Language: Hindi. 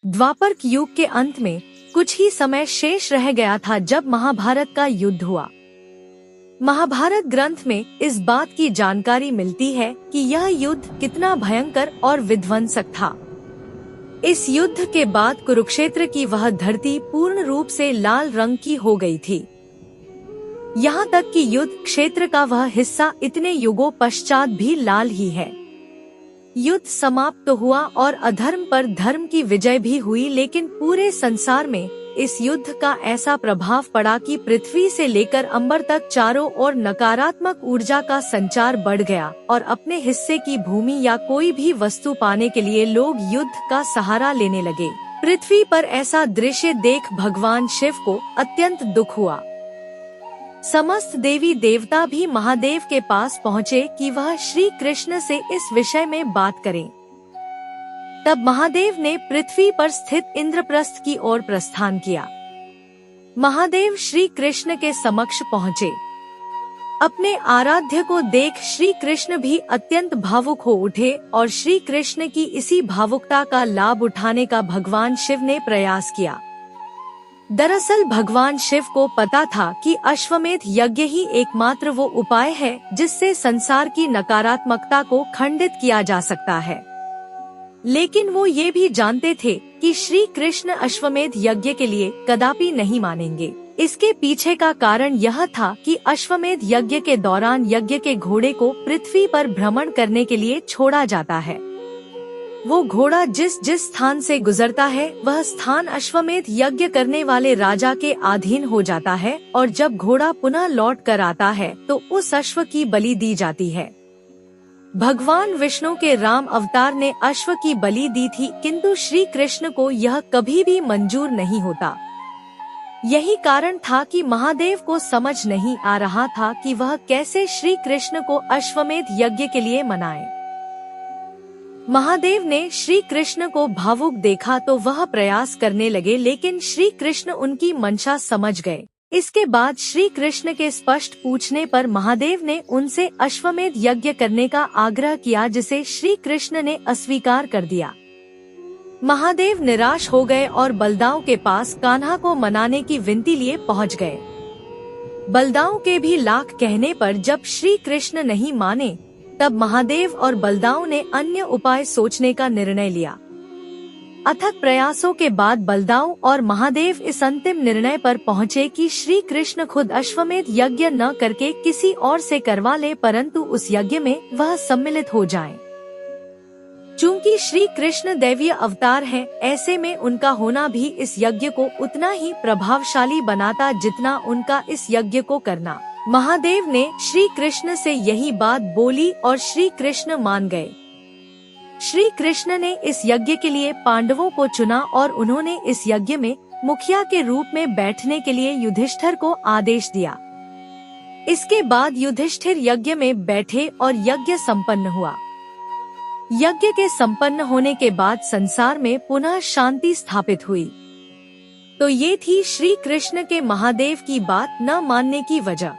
द्वापर युग के अंत में कुछ ही समय शेष रह गया था जब महाभारत का युद्ध हुआ। महाभारत ग्रंथ में इस बात की जानकारी मिलती है कि यह युद्ध कितना भयंकर और विध्वंसक था। इस युद्ध के बाद कुरुक्षेत्र की वह धरती पूर्ण रूप से लाल रंग की हो गई थी। यहाँ तक कि युद्ध क्षेत्र का वह हिस्सा इतने युगों पश्चात भी लाल ही है। युद्ध समाप्त तो हुआ और अधर्म पर धर्म की विजय भी हुई, लेकिन पूरे संसार में इस युद्ध का ऐसा प्रभाव पड़ा कि पृथ्वी से लेकर अंबर तक चारों ओर नकारात्मक ऊर्जा का संचार बढ़ गया और अपने हिस्से की भूमि या कोई भी वस्तु पाने के लिए लोग युद्ध का सहारा लेने लगे। पृथ्वी पर ऐसा दृश्य देख भगवान शिव को अत्यंत दुख हुआ। समस्त देवी देवता भी महादेव के पास पहुँचे कि वह श्री कृष्ण से इस विषय में बात करें। तब महादेव ने पृथ्वी पर स्थित इंद्रप्रस्थ की ओर प्रस्थान किया। महादेव श्री कृष्ण के समक्ष पहुँचे। अपने आराध्य को देख श्री कृष्ण भी अत्यंत भावुक हो उठे और श्री कृष्ण की इसी भावुकता का लाभ उठाने का भगवान शिव ने प्रयास किया। दरअसल भगवान शिव को पता था कि अश्वमेध यज्ञ ही एकमात्र वो उपाय है जिससे संसार की नकारात्मकता को खंडित किया जा सकता है। लेकिन वो ये भी जानते थे कि श्री कृष्ण अश्वमेध यज्ञ के लिए कदापि नहीं मानेंगे। इसके पीछे का कारण यह था कि अश्वमेध यज्ञ के दौरान यज्ञ के घोड़े को पृथ्वी पर भ्रमण करने के लिए छोड़ा जाता है। वो घोड़ा जिस जिस स्थान से गुजरता है वह स्थान अश्वमेध यज्ञ करने वाले राजा के अधीन हो जाता है और जब घोड़ा पुनः लौट कर आता है तो उस अश्व की बलि दी जाती है। भगवान विष्णु के राम अवतार ने अश्व की बलि दी थी, किंतु श्री कृष्ण को यह कभी भी मंजूर नहीं होता। यही कारण था कि महादेव को समझ नहीं आ रहा था कि वह कैसे श्री कृष्ण को अश्वमेध यज्ञ के लिए मनाए। महादेव ने श्री कृष्ण को भावुक देखा तो वह प्रयास करने लगे, लेकिन श्री कृष्ण उनकी मंशा समझ गए। इसके बाद श्री कृष्ण के स्पष्ट पूछने पर महादेव ने उनसे अश्वमेध यज्ञ करने का आग्रह किया, जिसे श्री कृष्ण ने अस्वीकार कर दिया। महादेव निराश हो गए और बलदाऊ के पास कान्हा को मनाने की विनती लिए पहुंच गए। बलदाऊ के भी लाख कहने पर जब श्री कृष्ण नहीं माने तब महादेव और बलदाऊ ने अन्य उपाय सोचने का निर्णय लिया। अथक प्रयासों के बाद बलदाऊ और महादेव इस अंतिम निर्णय पर पहुँचे कि श्री कृष्ण खुद अश्वमेध यज्ञ न करके किसी और से करवा ले, परंतु उस यज्ञ में वह सम्मिलित हो जाएं। चूंकि श्री कृष्ण दैवीय अवतार हैं, ऐसे में उनका होना भी इस यज्ञ को उतना ही प्रभावशाली बनाता जितना उनका इस यज्ञ को करना। महादेव ने श्री कृष्ण से यही बात बोली और श्री कृष्ण मान गए। श्री कृष्ण ने इस यज्ञ के लिए पांडवों को चुना और उन्होंने इस यज्ञ में मुखिया के रूप में बैठने के लिए युधिष्ठिर को आदेश दिया। इसके बाद युधिष्ठिर यज्ञ में बैठे और यज्ञ संपन्न हुआ। यज्ञ के संपन्न होने के बाद संसार में पुनः शांति स्थापित हुई। तो ये थी श्री कृष्ण के महादेव की बात न मानने की वजह।